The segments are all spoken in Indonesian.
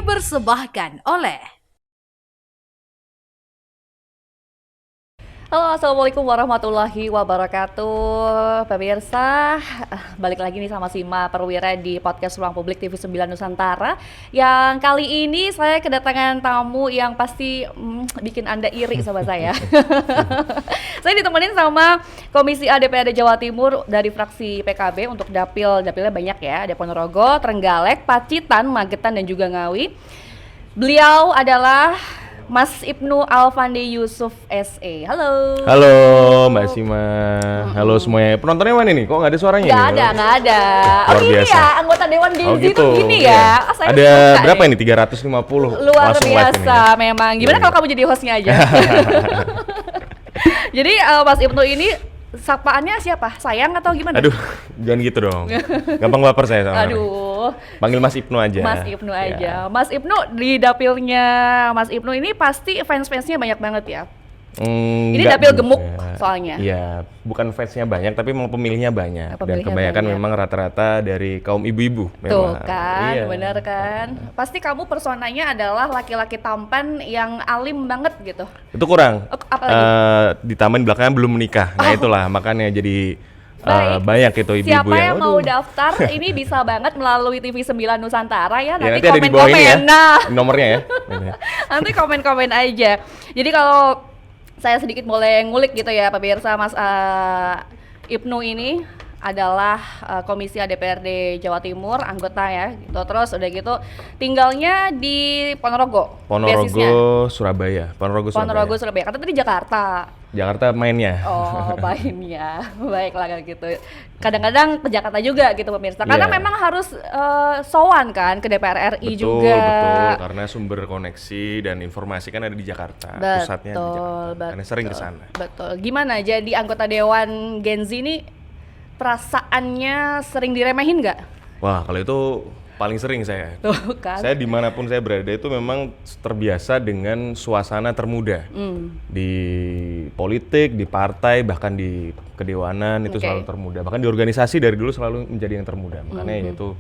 dipersembahkan oleh Halo, assalamualaikum warahmatullahi wabarakatuh, pemirsa. Balik lagi nih sama Sima Perwira di podcast Ruang Publik TV 9 Nusantara. Yang kali ini saya kedatangan tamu yang pasti bikin Anda iri sama saya. Saya ditemenin sama Komisi A DPRD Jawa Timur dari fraksi PKB untuk dapilnya banyak ya. Ada Ponorogo, Trenggalek, Pacitan, Magetan dan juga Ngawi. Beliau adalah Mas Ibnu Alfandi Yusuf SE. Halo. Halo Mbak Sima. Halo semuanya. Penontonnya mana nih? Kok nggak ada suaranya? Nggak ada. Luar Oh ini biasa. ya, anggota Dewan Gen Z gitu. itu gini Iya. ya. Ah, saya Ada suka berapa nih. ini? 350. Luar Langsung live ini biasa ya. memang. Gimana Iya. kalau kamu jadi hostnya aja? Jadi Mas Ibnu ini sapaannya siapa? Sayang atau gimana? Aduh, jangan gitu dong. Gampang baper saya sama. Aduh. Panggil Mas Ibnu aja. Mas Ibnu Ya. aja. Mas Ibnu di dapilnya Mas Ibnu ini pasti fans-fansnya banyak banget ya. Ini Enggak dapil juga. gemuk soalnya. Iya, bukan fansnya banyak, tapi memang pemilihnya banyak. Dan Pemilihnya kebanyakan banyak. memang rata-rata dari kaum ibu-ibu. Tuh memang. kan, Iya. bener kan. Pasti kamu personanya adalah laki-laki tampan yang alim banget gitu. Itu kurang. Apa lagi? Ditambah belakangan belum menikah. Nah itulah makanya jadi Baik. banyak itu ibu-ibu Siapa yang mau aduh. daftar ini bisa banget melalui TV 9 Nusantara ya. Ya, Nanti nanti ada di bawah ini ya. komen-komen. Nah, Nomornya ya. nanti komen-komen aja. Jadi kalau saya sedikit boleh ngulik gitu ya pemirsa, Mas Ibnu ini adalah Komisi A DPRD Jawa Timur, anggota ya gitu. Terus udah gitu tinggalnya di Ponorogo. basisnya. Ponorogo, Surabaya. Ponorogo, Surabaya. Kata tadi Jakarta. Jakarta mainnya. Oh, mainnya. Baiklah kalau gitu. Kadang-kadang ke Jakarta juga gitu pemirsa. Karena Iya. memang harus sowan kan ke DPR RI juga. Betul, karena sumber koneksi dan informasi kan ada di Jakarta. Pusatnya di Jakarta. Karena sering ke sana. Betul. Gimana jadi anggota Dewan Gen Z ini perasaannya sering diremehin nggak? Wah, kalau itu paling sering saya. Tuh kan. Saya dimanapun saya berada itu memang terbiasa dengan suasana termuda. Di politik, di partai, bahkan di kedewanan itu Oke. selalu termuda. Bahkan di organisasi dari dulu selalu menjadi yang termuda. Makanya itu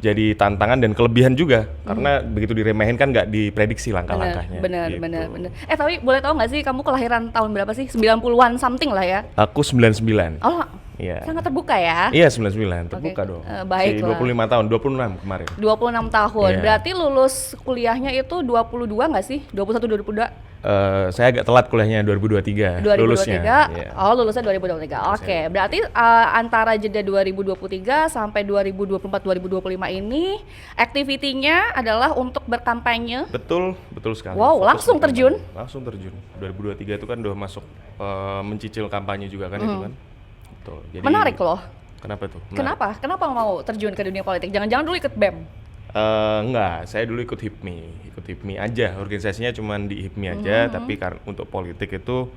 jadi tantangan dan kelebihan juga. Karena begitu diremehin kan nggak diprediksi langkah-langkahnya. Bener. gitu. Tapi boleh tahu nggak sih kamu kelahiran tahun berapa sih? 90-an something lah ya. Aku 99. Oh, Iya. sangat terbuka ya. Iya 99, terbuka Oke. dong. Baiklah. 25 tahun, 26 kemarin. 26 tahun. Iya. Berarti lulus kuliahnya itu 22 nggak sih? 21 22? Saya agak telat kuliahnya 2023, 2023. lulusnya. Iya. Oh, lulusnya 2023. Oke, berarti antara jeda 2023 sampai 2024 2025 ini aktivitinya adalah untuk berkampanye. Betul sekali. Wow, Fokus langsung berkampanye. terjun? Langsung terjun. 2023 itu kan udah masuk mencicil kampanye juga kan itu kan. Betul. Jadi, Menarik loh. Kenapa tuh? Menarik. Kenapa? Kenapa mau terjun ke dunia politik? Jangan-jangan dulu ikut BEM. Enggak, saya dulu ikut HIPMI aja, organisasinya cuman di HIPMI aja, tapi untuk politik itu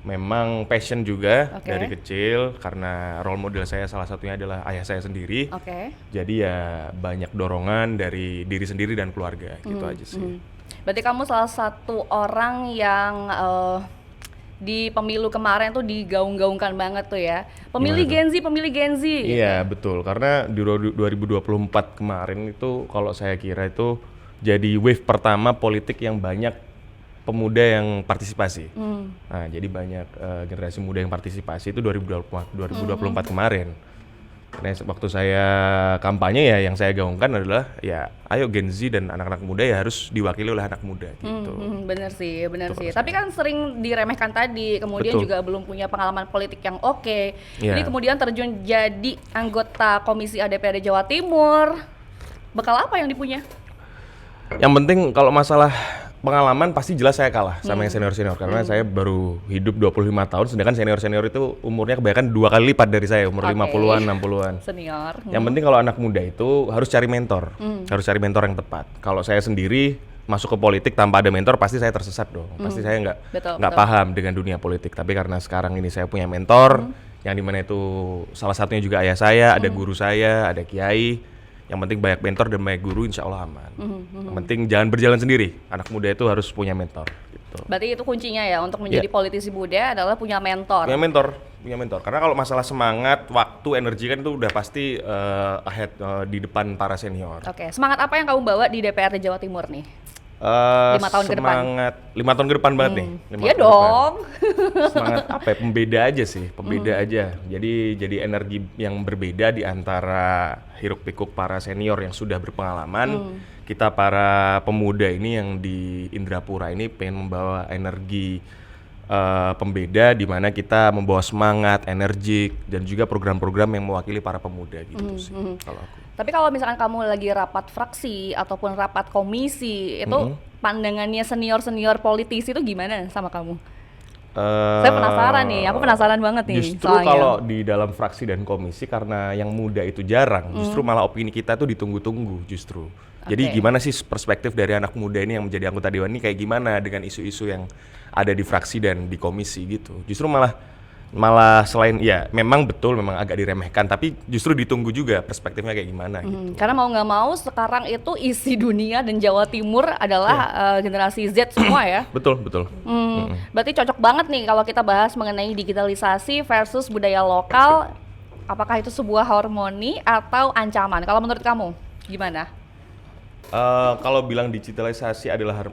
memang passion juga Oke. dari kecil, karena role model saya salah satunya adalah ayah saya sendiri. Oke. Jadi ya banyak dorongan dari diri sendiri dan keluarga, gitu aja sih. Berarti kamu salah satu orang yang di pemilu kemarin tuh digaung-gaungkan banget tuh ya. Pemilih Gimana Gen Z, pemilih Gen Z. Iya betul, karena di 2024 kemarin itu kalau saya kira itu jadi wave pertama politik yang banyak pemuda yang partisipasi. Nah jadi banyak generasi muda yang partisipasi itu 2024 kemarin. Karena waktu saya kampanye ya yang saya gaungkan adalah ya ayo Gen Z dan anak-anak muda ya harus diwakili oleh anak muda gitu. Bener sih. Itu Tapi kan sering diremehkan tadi, kemudian Betul. juga belum punya pengalaman politik yang oke. Iya. Jadi kemudian terjun jadi anggota Komisi A DPRD Jawa Timur. Bekal apa yang dipunya? Yang penting kalau masalah pengalaman pasti jelas saya kalah sama yang senior-senior karena saya baru hidup 25 tahun sedangkan senior-senior itu umurnya kebanyakan 2 kali lipat dari saya, umur Oke. 50-an, 60-an. Senior. Yang penting kalau anak muda itu harus cari mentor. Harus cari mentor yang tepat. Kalau saya sendiri masuk ke politik tanpa ada mentor pasti saya tersesat dong. Pasti saya Betul. nggak paham dengan dunia politik. Tapi karena sekarang ini saya punya mentor yang dimana itu salah satunya juga ayah saya, ada guru saya, ada kiai. Yang penting banyak mentor dan banyak guru, insya Allah aman. Yang penting jangan berjalan sendiri. Anak muda itu harus punya mentor. Gitu. gitu. Berarti itu kuncinya ya untuk menjadi politisi muda adalah punya mentor. Punya mentor. Karena kalau masalah semangat, waktu, energi kan itu udah pasti ahead di depan para senior. Oke, semangat apa yang kamu bawa di DPRD Jawa Timur nih? 5 tahun ke depan. 5 tahun ke depan banget nih. Iya dong. Semangat apa ya? Pembeda aja sih, aja. Jadi energi yang berbeda di antara hiruk pikuk para senior yang sudah berpengalaman. Kita para pemuda ini yang di Indrapura ini pengen membawa energi pembeda di mana kita membawa semangat, energik dan juga program-program yang mewakili para pemuda gitu sih kalau aku. Tapi kalau misalkan kamu lagi rapat fraksi ataupun rapat komisi, itu pandangannya senior-senior politisi itu gimana sama kamu? Saya penasaran nih, aku penasaran banget nih. Justru soalnya. kalau di dalam fraksi dan komisi karena yang muda itu jarang, justru malah opini kita tuh ditunggu-tunggu justru. Jadi gimana sih perspektif dari anak muda ini yang menjadi anggota dewan ini kayak gimana dengan isu-isu yang ada di fraksi dan di komisi gitu. Justru malah selain ya memang agak diremehkan tapi justru ditunggu juga perspektifnya kayak gimana gitu. Karena mau nggak mau sekarang itu isi dunia dan Jawa Timur adalah generasi Z semua ya. Betul. Berarti cocok banget nih kalau kita bahas mengenai digitalisasi versus budaya lokal. Apakah itu sebuah harmoni atau ancaman? Kalau menurut kamu gimana? Kalau bilang digitalisasi adalah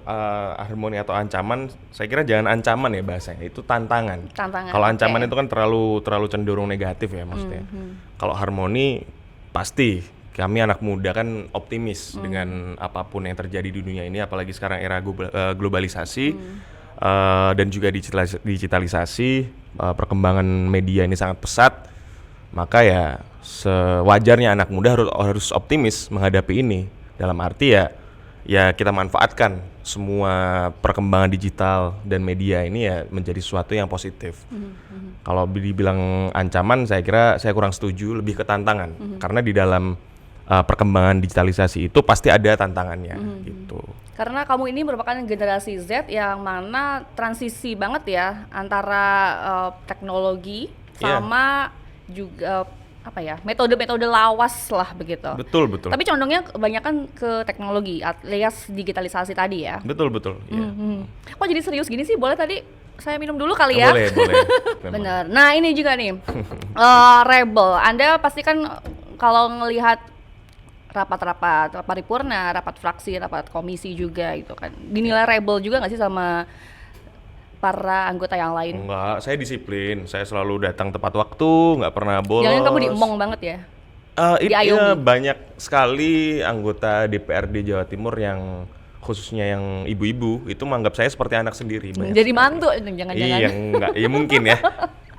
harmoni atau ancaman, saya kira jangan ancaman ya bahasanya, itu tantangan. Kalau ancaman itu kan terlalu cenderung negatif ya maksudnya. Kalau harmoni pasti kami anak muda kan optimis dengan apapun yang terjadi di dunia ini, apalagi sekarang era globalisasi dan juga digitalisasi, perkembangan media ini sangat pesat. Maka ya sewajarnya anak muda harus optimis menghadapi ini. Dalam arti ya kita manfaatkan semua perkembangan digital dan media ini ya menjadi sesuatu yang positif. Kalau dibilang ancaman, saya kira saya kurang setuju, lebih ke tantangan. Karena di dalam perkembangan digitalisasi itu pasti ada tantangannya gitu. Karena kamu ini merupakan generasi Z yang mana transisi banget ya antara teknologi sama juga metode-metode lawas lah begitu. Betul. Tapi condongnya kebanyakan ke teknologi alias digitalisasi tadi ya. Betul. Ya. Kok jadi serius gini sih? Boleh tadi saya minum dulu kali ya? Boleh. Bener. Nah ini juga nih, Rebel. Anda pasti kan kalau ngelihat rapat-rapat paripurna, rapat fraksi, rapat komisi juga gitu kan, dinilai rebel juga nggak sih sama para anggota yang lain? Enggak, saya disiplin. Saya selalu datang tepat waktu, nggak pernah bolos. Jangan kamu diemong banget ya? Iya, banyak sekali anggota DPRD Jawa Timur yang khususnya yang ibu-ibu itu menganggap saya seperti anak sendiri. Jadi mantu, jangan-jangan. Iya, enggak, ya mungkin ya.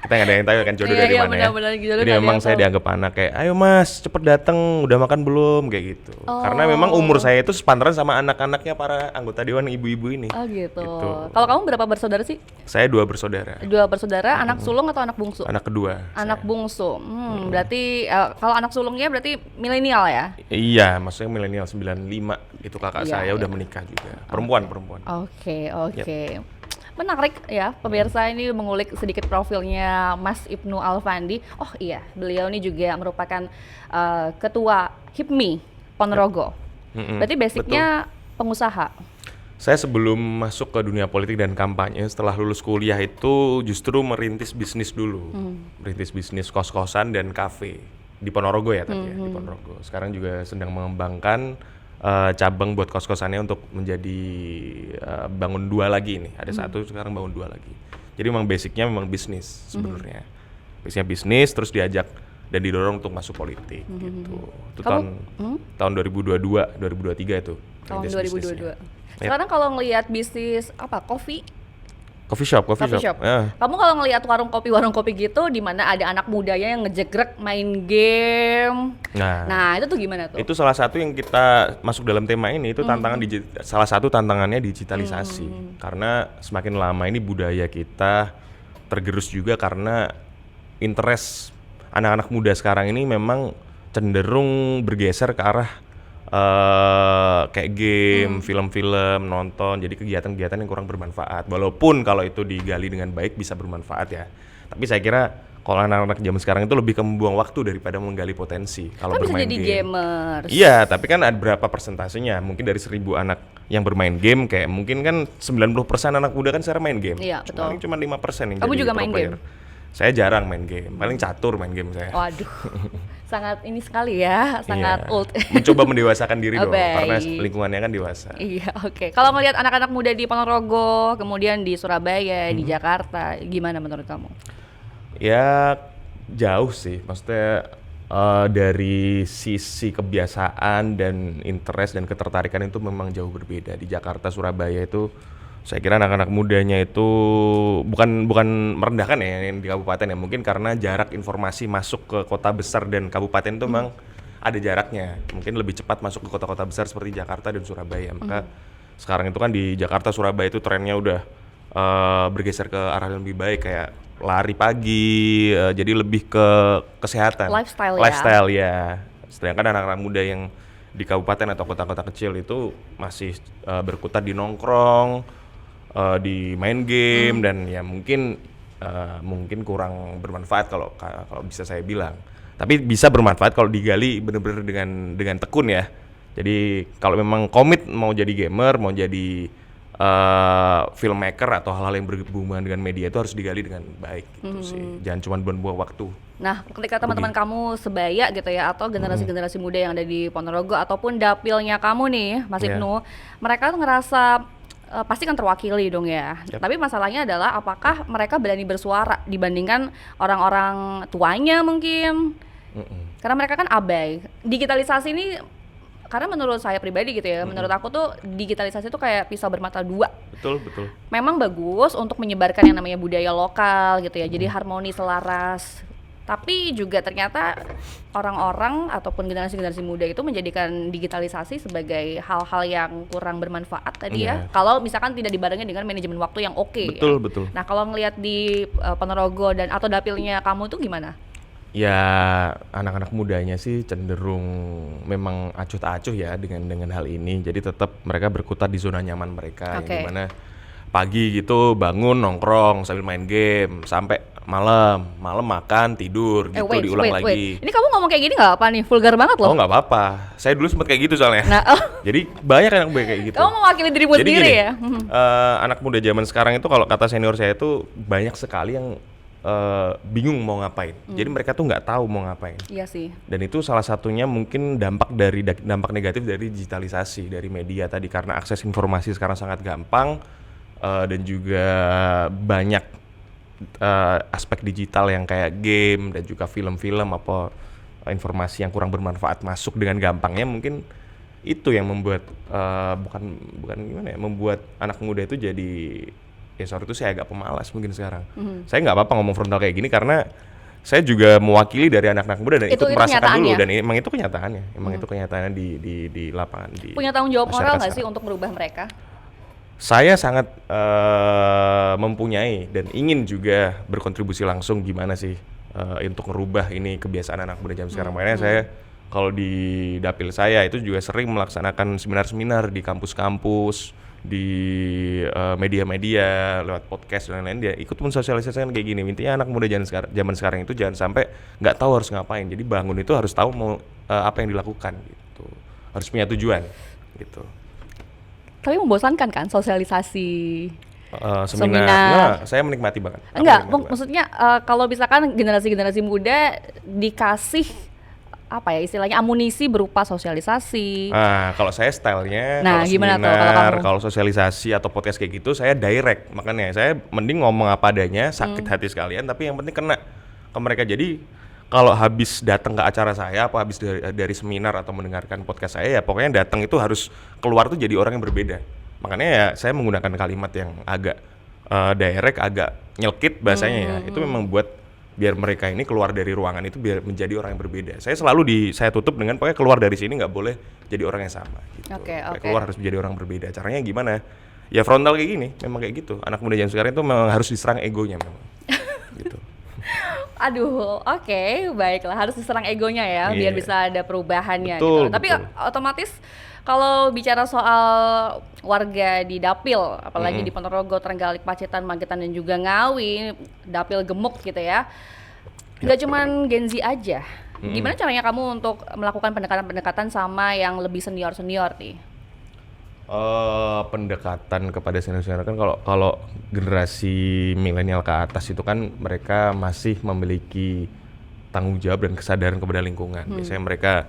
Kita nggak ada yang tahu kan jodoh dari mana benar, ya. Jadi memang saya dianggap anak kayak, ayo mas cepet datang, udah makan belum, kayak gitu. Karena memang umur saya itu sepantaran sama anak-anaknya para anggota dewan ibu-ibu ini. Oh gitu. Kalau kamu berapa bersaudara sih? Saya 2 bersaudara. 2 bersaudara, anak sulung atau anak bungsu? Anak kedua. Anak bungsu. Berarti kalau anak sulungnya berarti milenial ya? Iya, maksudnya milenial 95 itu kakak saya udah menikah juga. Perempuan. Oke. Menarik ya, pemirsa ini mengulik sedikit profilnya Mas Ibnu Alfandi. Oh iya, beliau ini juga merupakan ketua HIPMI Ponorogo. Berarti basicnya pengusaha. Saya sebelum masuk ke dunia politik dan kampanye, setelah lulus kuliah itu justru merintis bisnis dulu. Merintis bisnis kos-kosan dan kafe di Ponorogo ya tadi ya, di Ponorogo. Sekarang juga sedang mengembangkan cabang buat kos-kosannya untuk menjadi bangun 2 lagi nih. Ada 1 sekarang bangun 2 lagi. Jadi memang basicnya memang bisnis sebenarnya. Basicnya bisnis terus diajak dan didorong untuk masuk politik gitu. Itu tahun 2022, 2023 itu. Tahun 2022. Sekarang kalau ngelihat bisnis Coffee shop. Ya. Kamu kalau ngelihat warung kopi gitu di mana ada anak mudanya yang ngejegrek main game. Nah, itu tuh gimana tuh? Itu salah satu yang kita masuk dalam tema ini, itu salah satu tantangannya digitalisasi. Karena semakin lama ini budaya kita tergerus juga karena interest anak-anak muda sekarang ini memang cenderung bergeser ke arah kayak game, film-film, nonton, jadi kegiatan-kegiatan yang kurang bermanfaat. Walaupun kalau itu digali dengan baik bisa bermanfaat ya. Tapi saya kira kalau anak-anak zaman sekarang itu lebih ke membuang waktu daripada menggali potensi. Kalau Kan bisa bermain jadi game. gamers. Iya, tapi kan ada berapa persentasenya? Mungkin dari 1.000 anak yang bermain game, kayak mungkin kan 90% anak muda kan sekarang main game. Iya, betul. Cuma 5% yang Kamu jadi juga pro main player. game? Saya jarang main game, paling catur main game saya. Waduh, sangat ini sekali ya, sangat Iya. old. Mencoba mendewasakan diri Oh, dong, karena baik. lingkungannya kan dewasa. Iya, oke. Kalau ngelihat anak-anak muda di Ponorogo, kemudian di Surabaya, di Jakarta, gimana menurut kamu? Ya jauh sih, maksudnya dari sisi kebiasaan dan interest dan ketertarikan itu memang jauh berbeda. Di Jakarta, Surabaya itu saya kira anak-anak mudanya itu bukan merendahkan ya yang di kabupaten ya, mungkin karena jarak informasi masuk ke kota besar dan kabupaten itu memang ada jaraknya. Mungkin lebih cepat masuk ke kota-kota besar seperti Jakarta dan Surabaya. Maka sekarang itu kan di Jakarta, Surabaya itu trennya udah bergeser ke arah yang lebih baik, kayak lari pagi, jadi lebih ke kesehatan. Lifestyle ya. Sedangkan anak-anak muda yang di kabupaten atau kota-kota kecil itu masih berkutat di nongkrong, di main game, dan ya mungkin kurang bermanfaat kalau bisa saya bilang. Tapi bisa bermanfaat kalau digali benar-benar dengan tekun ya. Jadi kalau memang komit mau jadi gamer, mau jadi filmmaker atau hal-hal yang berhubungan dengan media, itu harus digali dengan baik gitu sih. Jangan cuma buang-buang waktu. Nah, ketika teman-teman kamu sebaya gitu ya, atau generasi-generasi muda yang ada di Ponorogo ataupun dapilnya kamu nih, Mas Iya. Ibnu, mereka tuh ngerasa pasti kan terwakili dong ya. Yap. Tapi masalahnya adalah apakah mereka berani bersuara dibandingkan orang-orang tuanya mungkin? Karena mereka kan abai. Digitalisasi ini, karena menurut saya pribadi gitu ya, menurut aku tuh digitalisasi tuh kayak pisau bermata dua. Betul. Memang bagus untuk menyebarkan yang namanya budaya lokal gitu ya, jadi harmoni selaras. Tapi juga ternyata orang-orang ataupun generasi-generasi muda itu menjadikan digitalisasi sebagai hal-hal yang kurang bermanfaat tadi ya. Iya. Kalau misalkan tidak dibarengi dengan manajemen waktu yang oke. Betul. Nah, kalau ngelihat di Ponorogo dan atau dapilnya kamu tuh gimana? Ya anak-anak mudanya sih cenderung memang acuh tak acuh ya dengan hal ini. Jadi tetap mereka berkutat di zona nyaman mereka, Oke. yang dimana pagi gitu bangun nongkrong sambil main game sampai malam makan tidur gitu, diulang lagi. Ini kamu ngomong kayak gini nggak apa nih? Vulgar banget loh. Oh nggak apa-apa, saya dulu sempat kayak gitu soalnya. Nah, Jadi banyak anak muda kayak gitu. kamu mewakili dirimu Jadi sendiri gini, ya? anak muda zaman sekarang itu kalau kata senior saya itu banyak sekali yang bingung mau ngapain. Jadi mereka tuh nggak tahu mau ngapain. Iya sih. Dan itu salah satunya mungkin dampak negatif dari digitalisasi dari media tadi, karena akses informasi sekarang sangat gampang, dan juga banyak aspek digital yang kayak game dan juga film-film apa informasi yang kurang bermanfaat masuk dengan gampangnya. Mungkin itu yang membuat bukan gimana ya, membuat anak muda itu jadi, ya sorry itu saya agak pemalas mungkin sekarang. Saya nggak apa-apa ngomong frontal kayak gini karena saya juga mewakili dari anak-anak muda dan Itu ikut merasakan dulu, kenyataannya. dan emang itu kenyataannya, itu kenyataannya di lapangan. Punya tanggung jawab moral masyarakat nggak sih sekarang. untuk merubah mereka? Saya sangat mempunyai dan ingin juga berkontribusi langsung gimana sih untuk merubah ini kebiasaan anak muda zaman sekarang. Makanya saya kalau di dapil saya itu juga sering melaksanakan seminar-seminar di kampus-kampus, di media-media, lewat podcast dan lain-lain. Dia ikut mensosialisasikan kayak gini. Intinya anak muda zaman sekarang itu jangan sampai nggak tahu harus ngapain. Jadi bangun itu harus tahu mau apa yang dilakukan gitu. Harus punya tujuan gitu. Tapi membosankan kan sosialisasi? Seminar. Seminar. Nah, saya menikmati banget. Aku Enggak, menikmati banget. maksudnya kalau misalkan generasi-generasi muda dikasih apa ya istilahnya amunisi berupa sosialisasi. Nah, kalau saya stylenya, Nah, kalau gimana tuh seminar, kalau kamu? kalau sosialisasi atau podcast kayak gitu, saya direct. Makanya saya mending ngomong apa adanya, sakit hati sekalian, tapi yang penting kena ke mereka. Jadi kalau habis datang ke acara saya, apa habis dari seminar atau mendengarkan podcast saya, ya pokoknya datang itu harus keluar tuh jadi orang yang berbeda. Makanya ya saya menggunakan kalimat yang agak direct, agak nyelkit bahasanya ya. Itu memang buat biar mereka ini keluar dari ruangan itu biar menjadi orang yang berbeda. Saya selalu saya tutup dengan pokoknya keluar dari sini nggak boleh jadi orang yang sama gitu. Oke. Keluar harus menjadi orang berbeda. Caranya gimana? Ya frontal kayak gini, memang kayak gitu. Anak muda zaman sekarang itu memang harus diserang egonya memang. Gitu. Aduh, oke, baiklah, harus diserang egonya ya, biar Iya. bisa ada perubahannya Betul, gitu. Tapi betul. otomatis kalau bicara soal warga di Dapil, apalagi di Ponorogo, Trenggalek, Pacitan, Magetan dan juga Ngawi, Dapil gemuk gitu ya. Nggak cuman Gen Z aja. Gimana caranya kamu untuk melakukan pendekatan-pendekatan sama yang lebih senior-senior nih? Pendekatan kepada senior-senior kan kalau kalau generasi milenial ke atas itu kan mereka masih memiliki tanggung jawab dan kesadaran kepada lingkungan. Biasanya mereka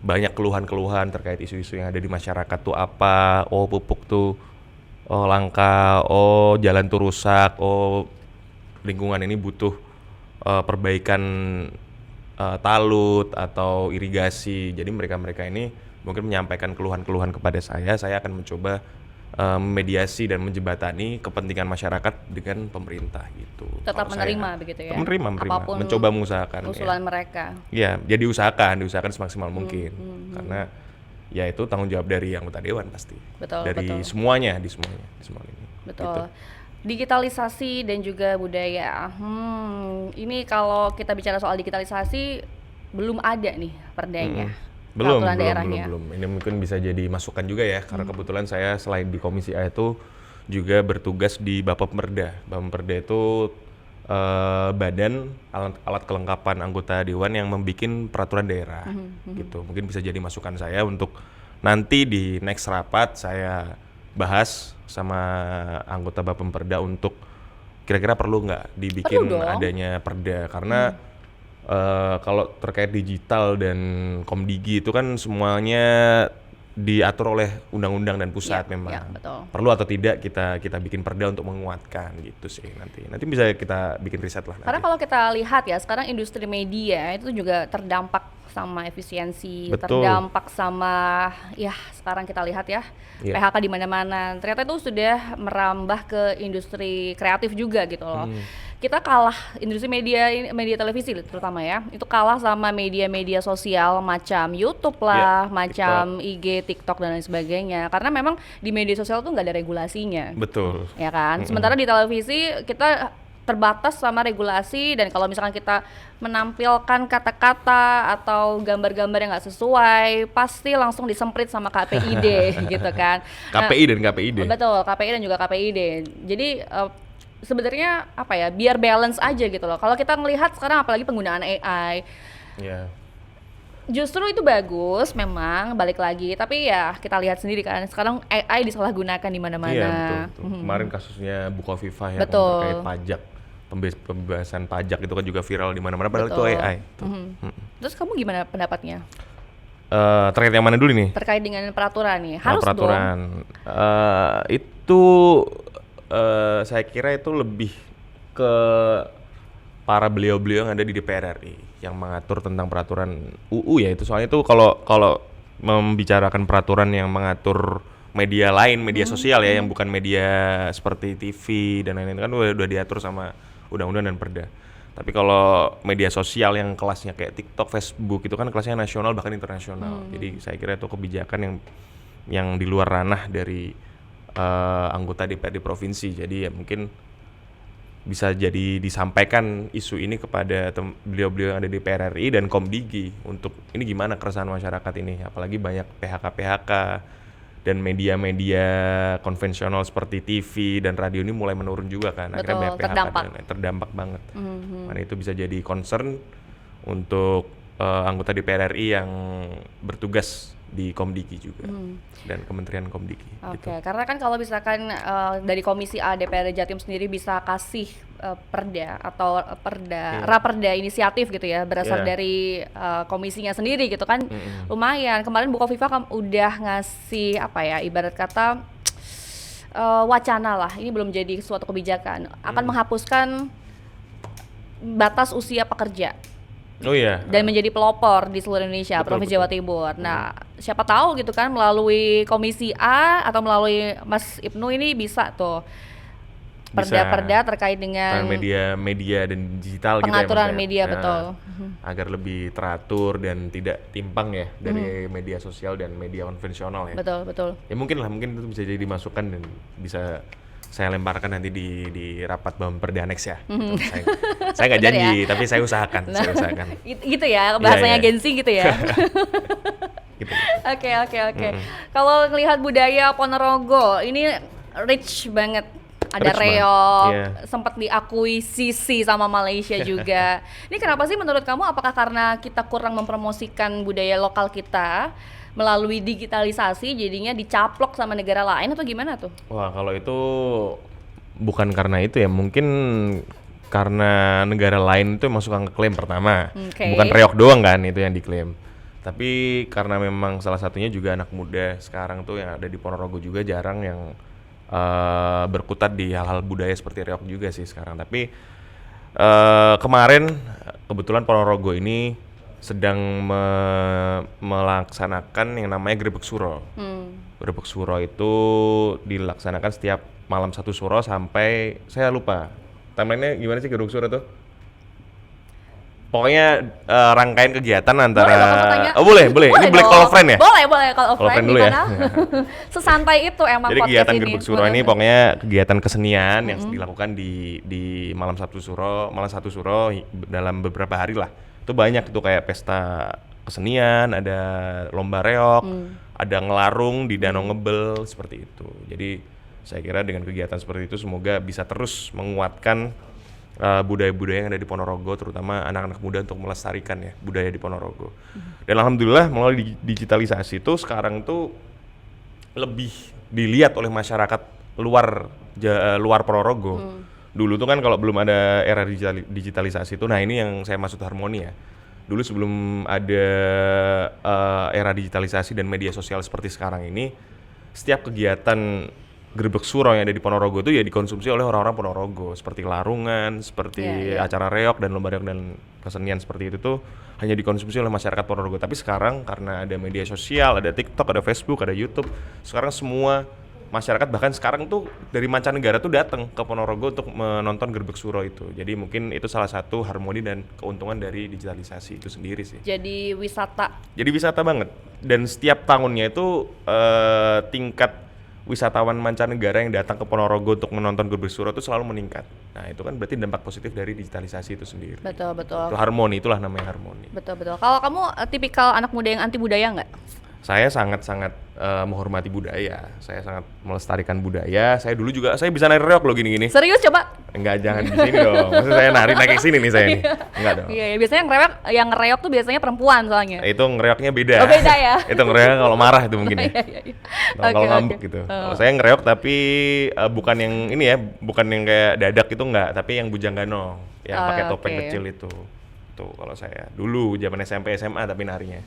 banyak keluhan-keluhan terkait isu-isu yang ada di masyarakat tuh apa, oh pupuk tuh langka, oh jalan tuh rusak, oh lingkungan ini butuh perbaikan talut atau irigasi. Jadi mereka-mereka ini mungkin menyampaikan keluhan-keluhan kepada saya akan mencoba mediasi dan menjembatani kepentingan masyarakat dengan pemerintah gitu. Tetap Kalau menerima saya, begitu ya? menerima, Apapun mencoba mengusahakan. usulan mereka. Ya, ya diusahakan semaksimal mungkin. Karena ya itu tanggung jawab dari anggota dewan pasti. Betul, Dari betul. semuanya, di semua ini. Betul. Gitu. Digitalisasi dan juga budaya. Ini kalau kita bicara soal digitalisasi belum ada nih perdanya. Peraturan daerahnya. Belum. Ini mungkin bisa jadi masukan juga ya, karena kebetulan saya selain di Komisi A itu juga bertugas di Bapepmerda. Bapepmerda itu badan alat kelengkapan anggota dewan yang membuat peraturan daerah, gitu. Mungkin bisa jadi masukan saya untuk nanti di next rapat saya bahas sama anggota Bapepmerda untuk kira-kira perlu nggak dibikin Perlu dong. adanya perda, karena kalau terkait digital dan Komdigi itu kan semuanya diatur oleh undang-undang dan pusat Iya, memang. iya, betul. Perlu atau tidak kita bikin perda untuk menguatkan gitu sih nanti. Nanti bisa kita bikin riset lah Karena nanti. kalau kita lihat ya, sekarang industri media itu juga terdampak sama efisiensi, Betul. terdampak sama ya sekarang kita lihat ya, Iya. PHK di mana-mana. Ternyata itu sudah merambah ke industri kreatif juga gitu loh. Kita kalah industri media televisi terutama ya, itu kalah sama media-media sosial macam YouTube lah, Iya, macam IG, TikTok dan lain sebagainya. Karena memang di media sosial tuh nggak ada regulasinya. Betul. Ya kan. Sementara di televisi kita terbatas sama regulasi, dan kalau misalkan kita menampilkan kata-kata atau gambar-gambar yang nggak sesuai pasti langsung disemprit sama KPID gitu kan. Nah, KPI dan KPID. betul, KPI dan juga KPID. Jadi sebenarnya apa ya, biar balance aja gitu loh. Kalau kita ngelihat sekarang apalagi penggunaan AI, Iya. justru itu bagus memang, balik lagi, tapi ya kita lihat sendiri kan sekarang AI disalahgunakan di mana-mana. Iya, betul. Kemarin kasusnya Bukoviva ya, Betul. terkait pajak, pembebasan pajak itu kan juga viral di mana-mana, padahal Betul. itu AI. Tuh. Terus kamu gimana pendapatnya Terkait yang mana dulu nih? terkait dengan peraturan nih? Harus dong. Peraturan. Itu saya kira itu lebih ke para beliau-beliau yang ada di DPR RI yang mengatur tentang peraturan UU ya itu, soalnya itu kalau membicarakan peraturan yang mengatur media lain, media sosial ya yang bukan media seperti TV dan lain-lain kan udah diatur sama undang-undang dan perda. Tapi kalau media sosial yang kelasnya kayak TikTok, Facebook itu kan kelasnya nasional bahkan internasional. Jadi saya kira itu kebijakan yang di luar ranah dari anggota DPRD provinsi. Jadi ya mungkin bisa jadi disampaikan isu ini kepada beliau-beliau yang ada di DPR RI dan Komdigi untuk ini gimana keresahan masyarakat ini, apalagi banyak PHK dan media-media konvensional seperti TV dan radio ini mulai menurun juga kan. Betul, Akhirnya banyak PHK terdampak. dan terdampak banget. Mana itu bisa jadi concern untuk anggota DPR RI yang bertugas di Komdigi juga dan Kementerian Komdigi. Oke, Gitu. karena kan kalau misalkan dari Komisi A DPR Jatim sendiri bisa kasih perda atau raperda inisiatif gitu ya, berasal Iya. dari komisinya sendiri gitu kan, lumayan. Kemarin Bukoviva udah ngasih apa ya, ibarat kata wacana lah, ini belum jadi suatu kebijakan, akan menghapuskan batas usia pekerja Oh iya. dan menjadi pelopor di seluruh Indonesia, Betul, Provinsi betul. Jawa Timur. Nah, siapa tahu gitu kan melalui Komisi A atau melalui Mas Ibnu ini bisa tuh perda-perda terkait dengan media dan digital pengaturan gitu ya, Mas, ya. media, Nah, betul. agar lebih teratur dan tidak timpang ya dari media sosial dan media konvensional ya. Betul, betul. Ya mungkin itu bisa jadi masukan dan bisa saya lemparkan nanti di rapat bumper di aneks ya. Gitu. Saya nggak janji, ya? tapi saya usahakan. Saya usahakan. Gitu ya, bahasanya Iya. Gen Z gitu ya. Gitu. Oke. Kalau ngelihat budaya Ponorogo, ini rich banget. Ada Rich banget, reog, iya. sempat diakuisisi sama Malaysia juga. Ini kenapa sih menurut kamu? Apakah karena kita kurang mempromosikan budaya lokal kita melalui digitalisasi, jadinya dicaplok sama negara lain atau gimana tuh? Wah, kalau itu bukan karena itu ya, mungkin karena negara lain itu emang suka ngeklaim pertama. Oke. Bukan reog doang kan itu yang diklaim. Tapi karena memang salah satunya juga anak muda sekarang tuh yang ada di Ponorogo juga jarang yang berkutat di hal-hal budaya seperti reog juga sih sekarang. Tapi kemarin kebetulan Ponorogo ini sedang melaksanakan yang namanya Grebek Suro. Grebek Suro itu dilaksanakan setiap malam 1 Suro sampai saya lupa timelinenya gimana sih Grebek Suro tuh? Pokoknya rangkaian kegiatan antara boleh. Ini Black Call of Friend ya? Boleh Call of Friend dulu ya. Sesantai itu emang Jadi podcast kegiatan ini. Grebek Suro ini pokoknya kegiatan kesenian yang dilakukan di malam 1 Suro dalam beberapa hari lah. Itu banyak tuh kayak pesta kesenian, ada lomba reog, ada ngelarung di Danau Ngebel seperti itu. Jadi saya kira dengan kegiatan seperti itu semoga bisa terus menguatkan budaya-budaya yang ada di Ponorogo, terutama anak-anak muda untuk melestarikan ya budaya di Ponorogo. Dan alhamdulillah melalui digitalisasi itu sekarang tuh lebih dilihat oleh masyarakat luar Ponorogo. Dulu tuh kan kalau belum ada era digitalisasi itu, nah ini yang saya maksud harmoni ya. Dulu sebelum ada era digitalisasi dan media sosial seperti sekarang ini, setiap kegiatan Grebek Suro yang ada di Ponorogo itu ya dikonsumsi oleh orang-orang Ponorogo, seperti larungan, seperti acara reog dan lomba reog dan kesenian seperti itu tuh hanya dikonsumsi oleh masyarakat Ponorogo. Tapi sekarang karena ada media sosial, ada TikTok, ada Facebook, ada YouTube, sekarang semua masyarakat bahkan sekarang tuh dari mancanegara tuh datang ke Ponorogo untuk menonton Grebek Suro itu. Jadi mungkin itu salah satu harmoni dan keuntungan dari digitalisasi itu sendiri sih. Jadi wisata banget. Dan setiap tahunnya itu tingkat wisatawan mancanegara yang datang ke Ponorogo untuk menonton Grebek Suro itu selalu meningkat. Nah itu kan berarti dampak positif dari digitalisasi itu sendiri. Betul. Itu harmoni, itulah namanya harmoni. Betul. Kalau kamu tipikal anak muda yang anti budaya nggak? Saya sangat menghormati budaya. Saya sangat melestarikan budaya. Saya bisa nari reog loh gini-gini. Serius coba? Enggak, jangan di sini dong. Maksudnya saya naik ke sini nih saya nih. Enggak dong. Iya, biasanya yang ngereog tuh biasanya perempuan soalnya. Itu ngereognya beda. Oh, beda ya? Itu ngereog kalau marah itu mungkin ya. Iya. Kalau ngambek gitu. Kalau saya ngereog tapi bukan yang ini ya, bukan yang kayak dadak itu enggak, tapi yang bujanggano, yang pakai topeng kecil itu. Tuh kalau saya dulu zaman SMP SMA tapi narinya.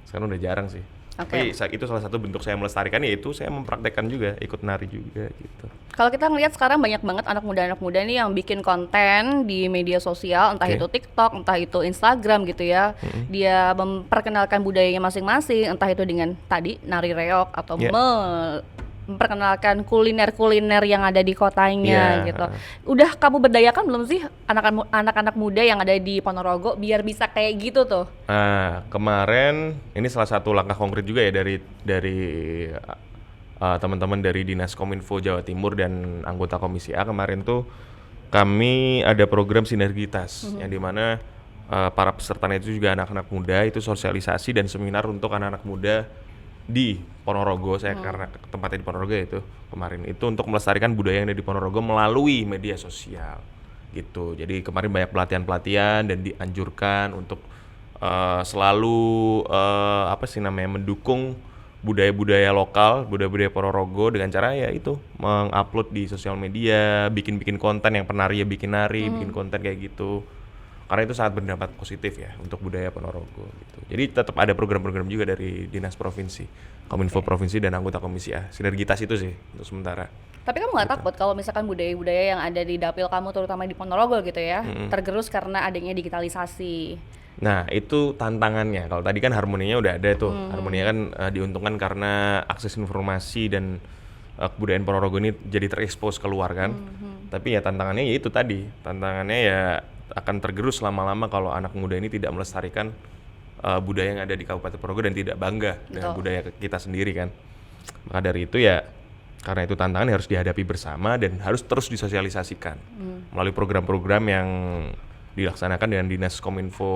Sekarang udah jarang sih. Tapi itu salah satu bentuk saya melestarikan, yaitu saya mempraktekkan juga, ikut nari juga gitu. Kalau kita ngelihat sekarang banyak banget anak muda nih yang bikin konten di media sosial, entah itu TikTok, entah itu Instagram gitu ya. Dia memperkenalkan budayanya masing-masing, entah itu dengan tadi nari reog atau memperkenalkan kuliner-kuliner yang ada di kotanya gitu. Udah kamu berdayakan belum sih anak-anak muda yang ada di Ponorogo biar bisa kayak gitu tuh? Kemarin ini salah satu langkah konkret juga ya dari teman-teman dari Dinas Kominfo Jawa Timur dan anggota Komisi A. Kemarin tuh kami ada program sinergitas yang dimana para pesertanya itu juga anak-anak muda, itu sosialisasi dan seminar untuk anak-anak muda di Ponorogo. Saya karena tempatnya di Ponorogo itu kemarin itu untuk melestarikan budaya yang ada di Ponorogo melalui media sosial gitu. Jadi kemarin banyak pelatihan dan dianjurkan untuk selalu mendukung budaya-budaya lokal, budaya-budaya Ponorogo dengan cara ya itu mengupload di sosial media, bikin konten yang penari ya bikin nari, bikin konten kayak gitu. Karena itu sangat berdampak positif ya untuk budaya Ponorogo gitu. Jadi tetap ada program-program juga dari Dinas Provinsi, Kominfo Provinsi dan anggota Komisi A. Sinergitas itu sih untuk sementara. Tapi kamu nggak takut kalau misalkan budaya-budaya yang ada di dapil kamu terutama di Ponorogo gitu ya, tergerus karena adanya digitalisasi? Nah itu tantangannya. Kalau tadi kan harmoninya udah ada tuh. Harmoninya kan diuntungkan karena akses informasi dan kebudayaan Ponorogo ini jadi terekspos keluar kan. Tapi ya tantangannya ya itu tadi. Tantangannya ya akan tergerus lama-lama kalau anak muda ini tidak melestarikan budaya yang ada di Kabupaten Ponorogo dan tidak bangga dengan budaya kita sendiri kan. Maka dari itu ya Karena itu tantangan yang harus dihadapi bersama dan harus terus disosialisasikan melalui program-program yang dilaksanakan dengan Dinas Kominfo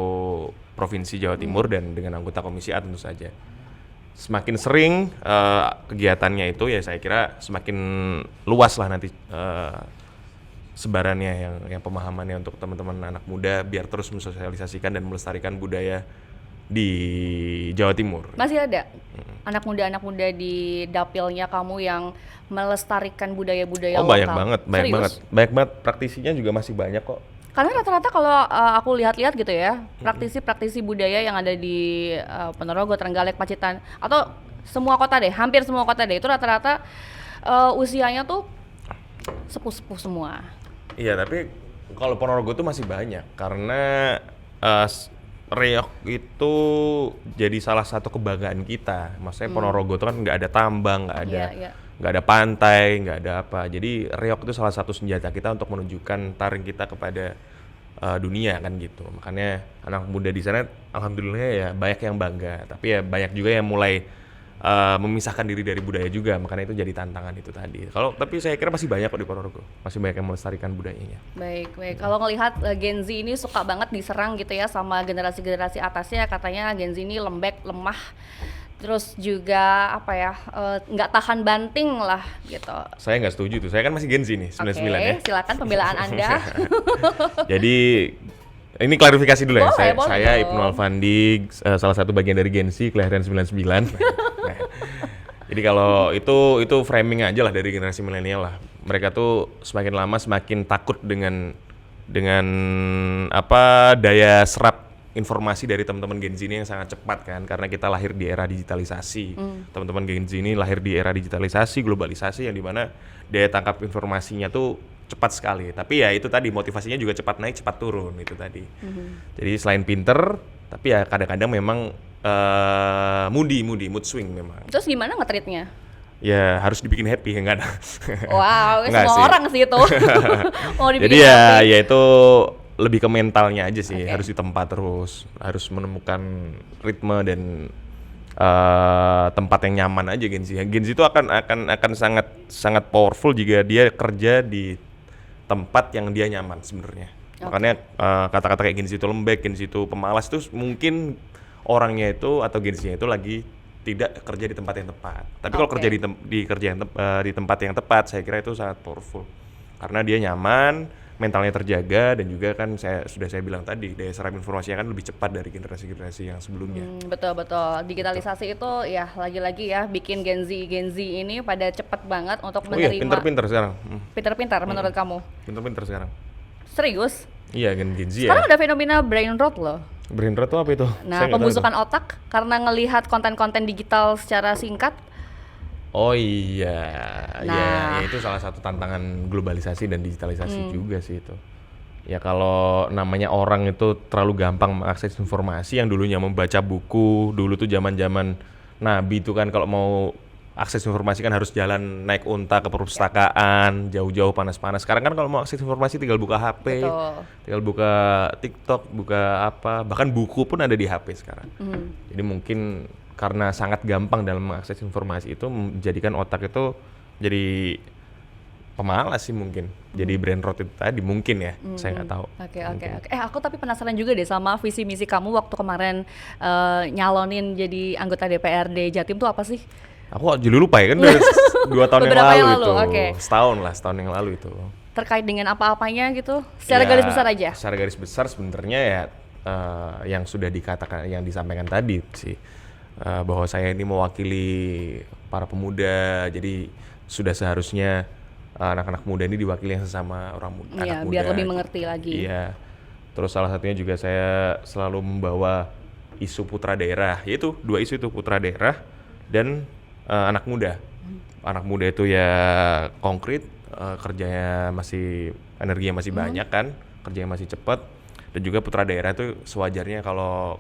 Provinsi Jawa Timur dan dengan anggota Komisi A tentu saja. Semakin sering kegiatannya itu ya saya kira semakin luas lah nanti sebarannya yang pemahamannya untuk teman-teman anak muda biar terus mensosialisasikan dan melestarikan budaya di Jawa Timur. Masih ada anak muda di dapilnya kamu yang melestarikan budaya-budaya lokal? lokal? Banyak banget. Praktisinya juga masih banyak kok. Karena rata-rata kalau aku lihat-lihat gitu ya, praktisi budaya yang ada di Ponorogo, Trenggalek, Pacitan, atau semua kota deh, hampir semua kota deh, itu rata-rata usianya tuh sepuh-sepuh semua. Iya, tapi kalau Ponorogo tuh masih banyak karena reok itu jadi salah satu kebanggaan kita. Maksudnya Ponorogo itu kan nggak ada tambang, nggak ada pantai, nggak ada apa. Jadi reok itu salah satu senjata kita untuk menunjukkan taring kita kepada dunia kan gitu. Makanya anak muda di sana alhamdulillah ya banyak yang bangga. Tapi ya banyak juga yang mulai memisahkan diri dari budaya juga. Makanya itu jadi tantangan itu tadi. Tapi saya kira masih banyak kok di Ponorogo. Masih banyak yang melestarikan budayanya. Baik. Kalau ngelihat Gen Z ini suka banget diserang gitu ya sama generasi-generasi atasnya, katanya Gen Z ini lembek, lemah. Terus juga nggak tahan banting lah gitu. Saya nggak setuju tuh, saya kan masih Gen Z nih, 99 ya. Silakan pembelaan Anda. Jadi ini klarifikasi dulu ya, saya dong. Ibnu Alfandi, salah satu bagian dari Gen Z, kelahiran 99. Nah, jadi kalau itu framing aja lah dari generasi milenial lah. Mereka tuh semakin lama semakin takut dengan daya serap informasi dari teman-teman Gen Z ini yang sangat cepat kan, karena kita lahir di era digitalisasi. Teman-teman Gen Z ini lahir di era digitalisasi, globalisasi yang dimana daya tangkap informasinya tuh cepat sekali. Tapi ya itu tadi motivasinya juga cepat naik, cepat turun itu tadi. Jadi selain pinter, tapi ya kadang-kadang memang mood swing memang. Terus gimana nge-treatnya? Ya harus dibikin happy, enggak ada. Wow, semua orang sih itu. Mau dibikin jadi happy. ya itu lebih ke mentalnya aja sih, harus ditempa terus, harus menemukan ritme dan tempat yang nyaman aja Gen Z. Gen Z itu akan sangat powerful jika dia kerja di tempat yang dia nyaman sebenarnya. Makanya kata-kata kayak Gen Z itu lembek, Gen Z itu pemalas itu mungkin orangnya itu atau Gen Z-nya itu lagi tidak kerja di tempat yang tepat. Tapi kalau kerja di tempat yang tepat, saya kira itu sangat powerful. Karena dia nyaman, mentalnya terjaga, dan juga kan saya bilang tadi daya serap informasinya kan lebih cepat dari generasi-generasi yang sebelumnya. Betul. Digitalisasi itu ya lagi-lagi ya bikin Gen Z ini pada cepat banget untuk menerima. Iya, pinter-pinter sekarang. Pinter-pinter menurut kamu? Pinter-pinter sekarang. Serius? Iya, Gen Z sekarang ya. ada fenomena brain rot loh. Brain rot itu apa itu? Nah, pembusukan otak karena ngelihat konten-konten digital secara singkat. Oh iya, Nah. ya itu salah satu tantangan globalisasi dan digitalisasi juga sih itu. Ya kalau namanya orang itu terlalu gampang mengakses informasi, yang dulunya membaca buku, dulu tuh zaman-zaman Nabi itu kan kalau mau akses informasi kan harus jalan naik unta ke perpustakaan, jauh-jauh panas-panas. Sekarang kan kalau mau akses informasi tinggal buka HP, tinggal buka TikTok, buka apa, bahkan buku pun ada di HP sekarang. Jadi mungkin karena sangat gampang dalam mengakses informasi itu menjadikan otak itu jadi pemalas sih mungkin. Jadi brain rot itu tadi mungkin ya, saya nggak tahu. Oke. Aku tapi penasaran juga deh sama visi misi kamu waktu kemarin nyalonin jadi anggota DPRD Jatim tuh apa sih? Aku jadi lupa ya kan udah 2 tahun Beberapa yang lalu itu. Okay. Setahun yang lalu itu. Terkait dengan apa-apanya gitu? Secara garis besar aja. Secara garis besar sebenarnya ya yang sudah dikatakan, yang disampaikan tadi sih. Bahwa saya ini mewakili para pemuda, jadi sudah seharusnya anak-anak muda ini diwakili yang sesama anak muda. Iya, biar lebih mengerti lagi. Iya. Terus salah satunya juga saya selalu membawa isu putra daerah, yaitu 2 isu itu, putra daerah dan anak muda. Anak muda itu ya konkret, kerjanya energinya masih banyak kan, kerjanya masih cepat, dan juga putra daerah itu sewajarnya kalau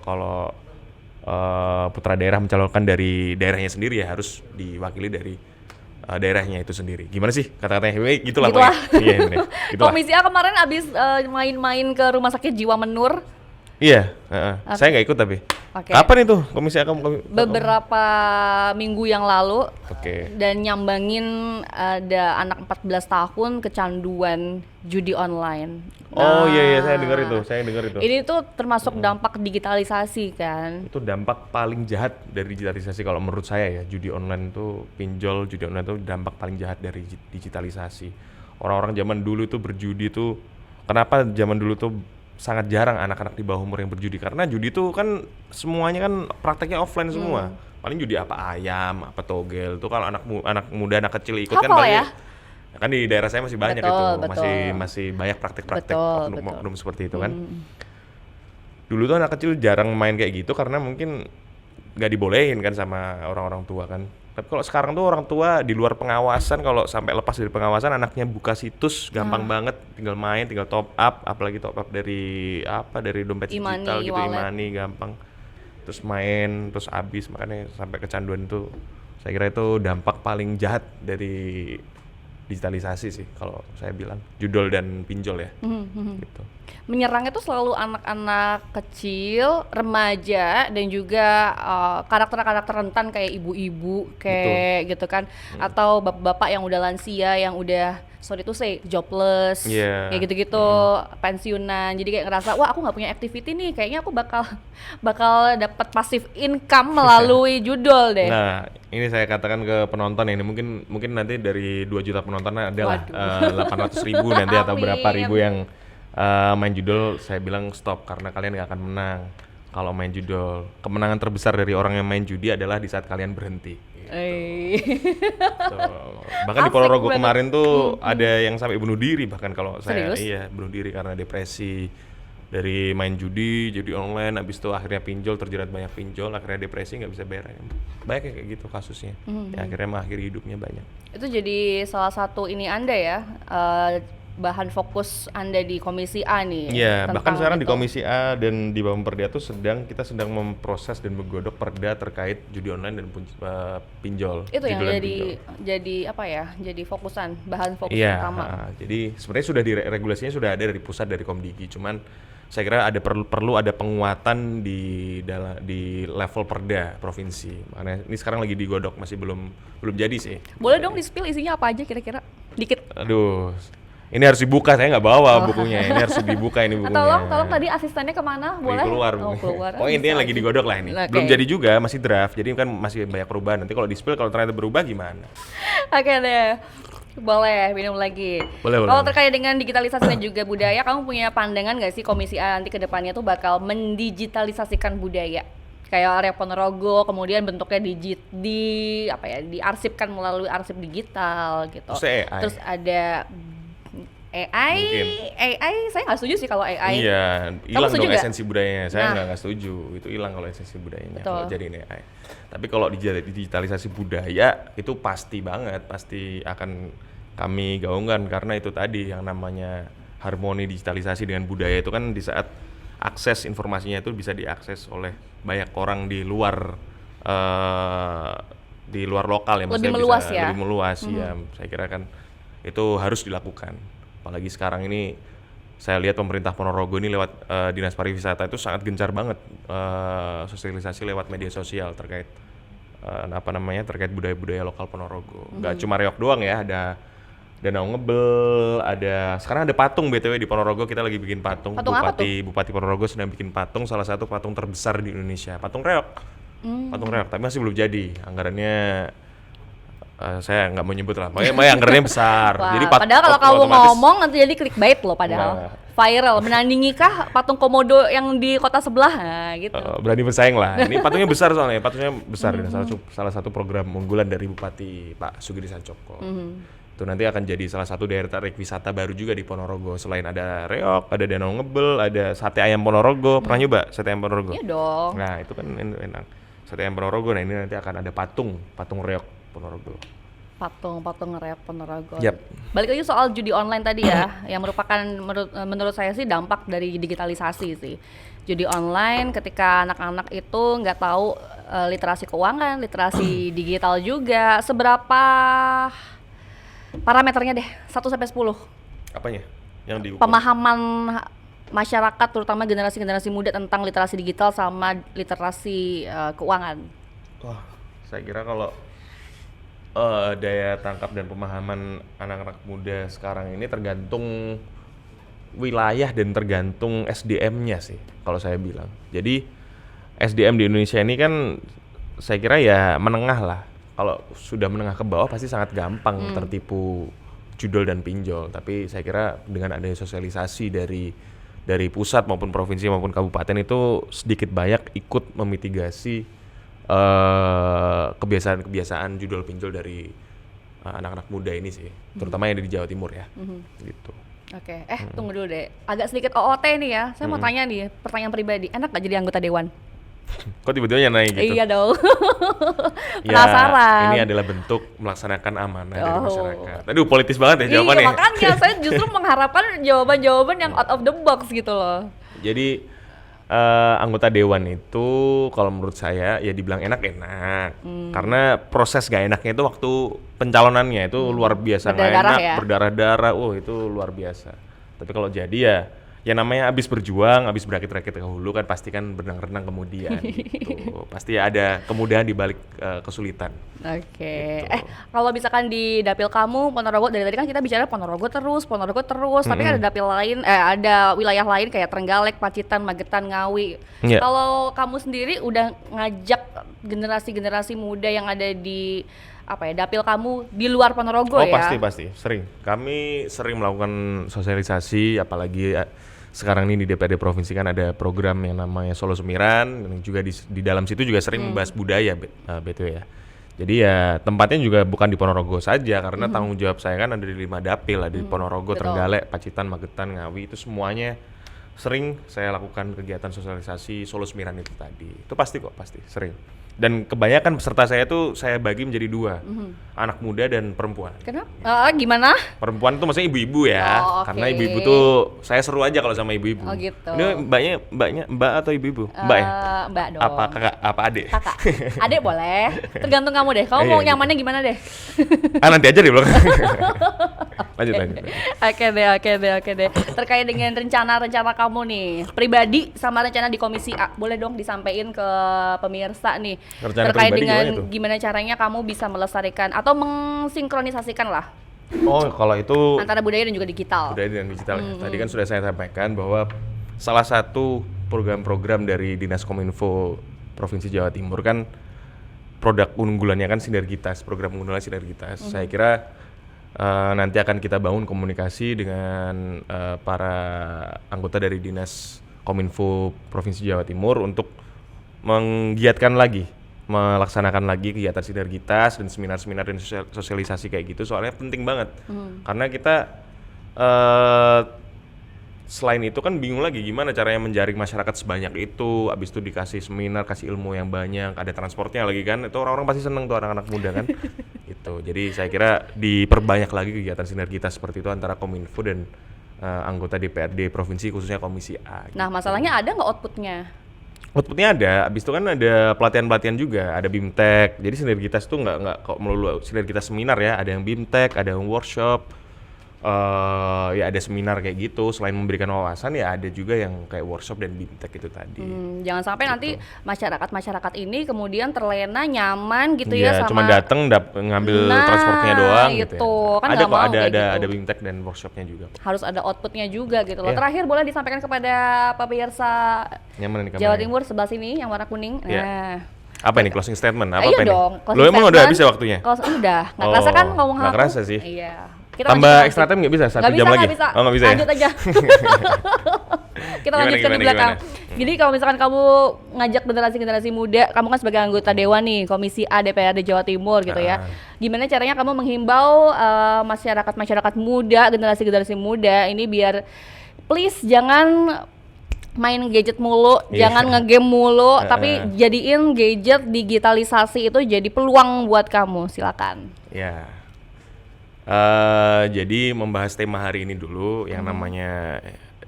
putra daerah mencalonkan dari daerahnya sendiri ya harus diwakili dari daerahnya itu sendiri. Gimana sih kata-katanya? Gitulah. Gitulah. Iya, gitulah. Komisi A kemarin abis main-main ke Rumah Sakit Jiwa Menur. Iya, saya nggak ikut tapi. Oke. Kapan itu komisi A Beberapa minggu yang lalu. Oke. Dan nyambangin ada anak 14 tahun kecanduan judi online. Oh iya saya dengar itu. Ini tuh termasuk dampak digitalisasi kan. Itu dampak paling jahat dari digitalisasi kalau menurut saya ya. Judi online itu judi online itu dampak paling jahat dari digitalisasi. Orang-orang zaman dulu itu berjudi tuh, kenapa zaman dulu tuh sangat jarang anak-anak di bawah umur yang berjudi, karena judi itu kan semuanya kan prakteknya offline semua. Paling judi apa ayam, apa togel itu kalau anak muda, anak kecil ikut kan Hafal paling ya? kan di daerah saya masih banyak masih banyak praktek-praktek oknum seperti itu kan. Dulu tuh anak kecil jarang main kayak gitu karena mungkin nggak dibolehin kan sama orang-orang tua kan. Tapi kalau sekarang tuh orang tua di luar pengawasan, kalau sampai lepas dari pengawasan anaknya buka situs gampang banget, tinggal main, tinggal top up, apalagi top up dari dompet digital gitu, e-money gampang. Terus main, terus habis, makanya sampai kecanduan itu. Saya kira itu dampak paling jahat dari digitalisasi sih kalau saya bilang, judol dan pinjol ya. Gitu. Menyerangnya tuh selalu anak-anak kecil, remaja, dan juga karakter-karakter rentan kayak ibu-ibu kayak gitu kan, atau bapak-bapak yang udah lansia, yang udah sorry to say jobless, kayak gitu-gitu, pensiunan. Jadi kayak ngerasa, wah aku nggak punya activity nih, kayaknya aku bakal dapat passive income melalui judol deh. Nah, ini saya katakan ke penonton ini, mungkin nanti dari 2 juta penonton adalah 800.000 nanti atau berapa ribu yang main judol, saya bilang stop karena kalian nggak akan menang kalau main judol. Kemenangan terbesar dari orang yang main judi adalah di saat kalian berhenti. So, bahkan di Ponorogo kemarin tuh ada yang sampai bunuh diri, bahkan kalau saya bunuh diri karena depresi dari main judi online, habis itu akhirnya pinjol, terjerat banyak pinjol, akhirnya depresi, nggak bisa bayar. Banyak kayak gitu kasusnya. Ya, akhirnya mengakhiri hidupnya banyak. Itu jadi salah satu ini Anda ya, bahan fokus Anda di Komisi A nih. Iya, bahkan sekarang di Komisi A dan di Bapemperda tuh kita sedang memproses dan menggodok perda terkait judi online dan pinjol. Itu yang jadi apa ya? Jadi bahan fokus utama. Jadi sebenarnya regulasinya sudah ada dari pusat, dari Komdigi, cuman saya kira perlu ada penguatan di level perda provinsi. Makanya ini sekarang lagi digodok, masih belum jadi sih. Boleh dong di-spill isinya apa aja kira-kira? Dikit. Aduh. Ini harus dibuka, saya nggak bawa bukunya. Ini harus dibuka ini bukunya. Tolong tadi asistennya kemana? Boleh? Keluar. Pokoknya intinya lagi digodok lah ini. Belum jadi juga, masih draft. Jadi kan masih banyak perubahan. Nanti kalau di-spill, kalau ternyata berubah gimana? Oke deh. Boleh, minum lagi. Boleh. Kalau terkait dengan digitalisasi dan juga budaya, kamu punya pandangan nggak sih Komisi A nanti ke depannya tuh bakal mendigitalisasikan budaya? Kayak area Ponorogo, kemudian bentuknya diarsipkan melalui arsip digital gitu. Terus ada AI saya nggak setuju sih kalau AI. Iya, hilang dong esensi budayanya. Saya nggak setuju, itu hilang kalau esensi budayanya kalau jadi AI. Tapi kalau digitalisasi budaya itu pasti akan kami gaungkan, karena itu tadi yang namanya harmoni digitalisasi dengan budaya itu kan di saat akses informasinya itu bisa diakses oleh banyak orang di luar lokal ya, lebih meluas ya. Saya kira kan itu harus dilakukan. Apalagi sekarang ini saya lihat pemerintah Ponorogo ini lewat Dinas Pariwisata itu sangat gencar banget sosialisasi lewat media sosial terkait terkait budaya-budaya lokal Ponorogo. Nggak cuma reok doang ya, ada danau ngebel, sekarang ada patung BTW di Ponorogo, kita lagi bikin patung. Bupati Ponorogo sedang bikin patung, salah satu patung terbesar di Indonesia, patung reok. Patung reok, tapi masih belum jadi. Anggarannya saya nggak mau nyebut lah, makanya anggarannya besar. Jadi padahal kalau kamu ngomong nanti jadi clickbait loh, padahal viral. Menandingikah patung komodo yang di kota sebelah, gitu. Berani bersaing lah. Ini patungnya besar soalnya, dan salah satu program unggulan dari Bupati Pak Sugiri Sancoko. Itu nanti akan jadi salah satu daerah tarik wisata baru juga di Ponorogo. Selain ada reok, ada danau ngebel, ada sate ayam Ponorogo. Pernah nyoba sate ayam Ponorogo? Iya dong. Nah itu kan enak. Sate ayam Ponorogo. Nah ini nanti akan ada patung reok Ponorogo. Patung reok Ponorogo. Yep. Balik lagi soal judi online tadi ya, yang merupakan menurut saya sih dampak dari digitalisasi sih. Judi online ketika anak-anak itu nggak tahu literasi keuangan, literasi digital juga. Seberapa parameternya deh, 1 sampai 10? Apanya? Yang diukur? Pemahaman masyarakat terutama generasi-generasi muda tentang literasi digital sama literasi keuangan? Wah, saya kira kalau daya tangkap dan pemahaman anak-anak muda sekarang ini tergantung wilayah dan tergantung SDM-nya sih, kalau saya bilang. Jadi SDM di Indonesia ini kan saya kira ya menengah lah. Kalau sudah menengah ke bawah pasti sangat gampang tertipu judol dan pinjol. Tapi saya kira dengan adanya sosialisasi dari pusat maupun provinsi maupun kabupaten itu sedikit banyak ikut memitigasi kebiasaan-kebiasaan judol pinjol dari anak-anak muda ini sih, terutama yang ada di Jawa Timur ya. Gitu. Oke, tunggu dulu deh. Agak sedikit OOT nih ya. Saya mau tanya nih, pertanyaan pribadi. Enak gak jadi anggota dewan? Kok tiba-tiba nanya gitu? Iya dong. Ya, Penasaran. ini adalah bentuk melaksanakan amanah dari masyarakat. Aduh, politis banget ya jawabannya. Iya, makanya saya justru mengharapkan jawaban-jawaban yang out of the box gitu loh. Jadi anggota dewan itu kalau menurut saya ya dibilang enak-enak. Karena proses gak enaknya itu waktu pencalonannya itu luar biasa gak Berdarah-darah enak, ya? berdarah-darah. Itu luar biasa. Tapi kalau jadi ya namanya habis berjuang, habis berakit-rakit ke hulu kan pasti kan berenang-renang kemudian gitu. Pasti ada kemudahan di balik kesulitan. Oke. Gitu. Kalau misalkan di dapil kamu Ponorogo, dari tadi kan kita bicara Ponorogo terus, tapi kan ada dapil lain, ada wilayah lain kayak Trenggalek, Pacitan, Magetan, Ngawi. Iya. Kalau kamu sendiri udah ngajak generasi-generasi muda yang ada di dapil kamu di luar Ponorogo ya? Pasti, sering. Kami sering melakukan sosialisasi, apalagi sekarang ini di DPRD Provinsi kan ada program yang namanya Solo Semiran, yang juga di dalam situ juga sering membahas budaya, BTW ya. Jadi ya tempatnya juga bukan di Ponorogo saja, karena tanggung jawab saya kan ada di 5 dapil, ada di Ponorogo, Betul. Trenggalek, Pacitan, Magetan, Ngawi, itu semuanya sering saya lakukan kegiatan sosialisasi Solo Semiran itu tadi. Itu pasti sering. Dan kebanyakan peserta saya tuh saya bagi menjadi 2, anak muda dan perempuan. Kenapa? Gimana? Perempuan itu maksudnya ibu-ibu ya, Oh, oke. karena ibu-ibu tuh saya seru aja kalau sama ibu-ibu. Oh, gitu. Ini mbak atau ibu-ibu? Mbak ya? Mbak dong. Apa kakak? Apa adik? Kakak. Adek boleh. Tergantung kamu deh. Kamu Iya, mau gitu. nyamannya gimana deh? Nanti aja di belakang. lanjut. Oke deh. Terkait dengan rencana-rencana kamu nih, pribadi sama rencana di Komisi A, boleh dong disampaikan ke pemirsa nih. Rencana terkait pribadi dengan gimana tuh? gimana caranya kamu bisa melestarikan atau mensinkronisasikan lah Oh, kalau itu antara budaya dan juga digital. budaya dan digital ya. Tadi kan sudah saya sampaikan bahwa salah satu program-program dari Dinas Kominfo Provinsi Jawa Timur kan produk unggulannya kan sinergitas, program unggulannya sinergitas. Saya kira nanti akan kita bangun komunikasi dengan para anggota dari Dinas Kominfo Provinsi Jawa Timur untuk menggiatkan lagi, melaksanakan lagi kegiatan sinergitas dan seminar-seminar dan sosialisasi kayak gitu, soalnya penting banget. Karena kita selain itu kan bingung lagi gimana caranya menjaring masyarakat sebanyak itu, abis itu dikasih seminar, kasih ilmu yang banyak, ada transportnya lagi kan, itu orang-orang pasti seneng tuh anak-anak muda kan. Itu, jadi saya kira diperbanyak lagi kegiatan sinergitas seperti itu antara Kominfo dan anggota DPRD Provinsi khususnya Komisi A. Nah, masalahnya ada nggak outputnya? Outputnya ada, abis itu kan ada pelatihan-pelatihan juga, ada BIMTEK. Jadi sinergitas tuh nggak kok melulu sinergitas seminar ya, ada yang BIMTEK, ada yang workshop, ya ada seminar kayak gitu. Selain memberikan wawasan ya ada juga yang kayak workshop dan BIMTEK itu tadi. Jangan sampai nanti masyarakat ini kemudian terlena nyaman gitu Iya, ya sama cuma datang ngambil transportnya doang gitu. Itu Ya. kan Ada nggak kok, mau ada kayak gitu. ada BIMTEK dan workshopnya juga. Harus ada outputnya juga gitu loh. Iya. Terakhir boleh disampaikan kepada pemirsa Nyaman nih Jawa kameranya. Timur sebelah sini yang warna kuning. Iya. Nah, Apa nih closing statement? Apa iya nih? dong. Lo emang udah habis ya waktunya? Udah. Nggak Oh, kerasa kan ngomong nggak aku? kerasa sih. Iya. Kita Tambah lanjut extra nanti. time nggak bisa? 1 Nggak jam bisa, lagi? nggak bisa. Oh, nggak bisa ya? Lanjut aja. Kita lanjutkan di belakang. Jadi kalau misalkan kamu ngajak generasi-generasi muda, kamu kan sebagai anggota dewan nih, Komisi A DPRD Jawa Timur gitu ya. Gimana caranya kamu menghimbau masyarakat muda, generasi-generasi muda ini biar please jangan main gadget mulu, jangan ngegame mulu, tapi jadiin gadget digitalisasi itu jadi peluang buat kamu. Silakan. Ya. Jadi membahas tema hari ini dulu yang namanya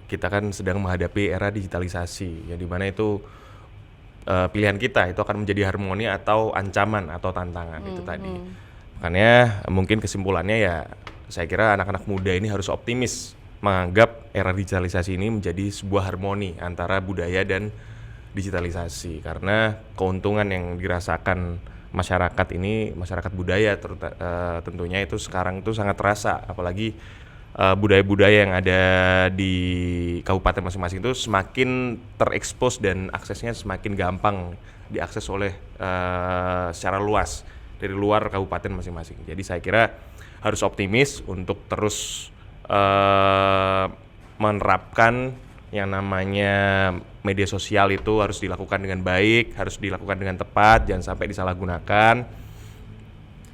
kita kan sedang menghadapi era digitalisasi, yang dimana itu pilihan kita itu akan menjadi harmoni atau ancaman atau tantangan itu tadi. Makanya mungkin kesimpulannya ya saya kira anak-anak muda ini harus optimis menganggap era digitalisasi ini menjadi sebuah harmoni antara budaya dan digitalisasi, karena keuntungan yang dirasakan masyarakat ini, masyarakat budaya tentunya itu sekarang itu sangat terasa, apalagi budaya-budaya yang ada di kabupaten masing-masing itu semakin terekspos dan aksesnya semakin gampang diakses oleh secara luas dari luar kabupaten masing-masing. Jadi saya kira harus optimis untuk terus menerapkan yang namanya media sosial itu harus dilakukan dengan baik, harus dilakukan dengan tepat, jangan sampai disalahgunakan.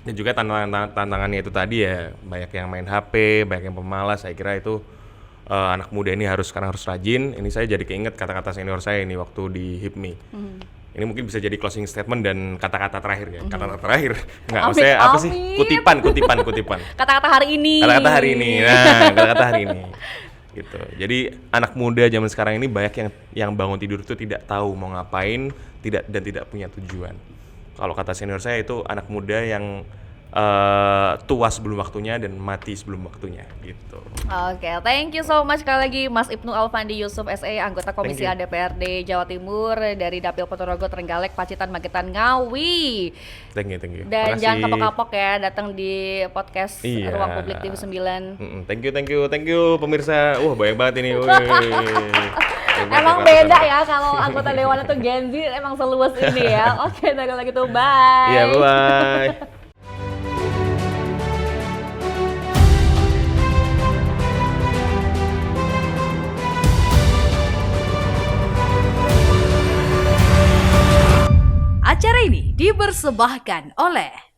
Dan juga tantangannya itu tadi ya, banyak yang main HP, banyak yang pemalas. Saya kira itu anak muda ini sekarang harus rajin. Ini saya jadi keinget kata-kata senior saya ini waktu di HIPMI. Ini mungkin bisa jadi closing statement dan kata-kata terakhir ya. Kata-kata terakhir. Enggak, maksudnya apa sih? Kutipan. Kata-kata hari ini. Kata-kata hari ini. Nah, kata-kata hari ini. Gitu. Jadi anak muda zaman sekarang ini banyak yang bangun tidur itu tidak tahu mau ngapain, tidak punya tujuan. Kalau kata senior saya itu anak muda yang tua sebelum waktunya dan mati sebelum waktunya gitu. Oke, thank you so much sekali lagi Mas Ibnu Alfandi Yusuf SE, anggota Komisi A DPRD Jawa Timur dari Dapil Ponorogo, Trenggalek, Pacitan, Magetan, Ngawi. Thank you. Dan makasih. jangan kapok-kapok ya datang di podcast Ruang Publik TV 9. Thank you pemirsa. Wah, banyak banget ini. Emang beda ya kalau anggota dewan itu Gen Z, emang seluas ini ya. Oke, dari lagi tuh, bye. Iya, bye. Acara ini dipersembahkan oleh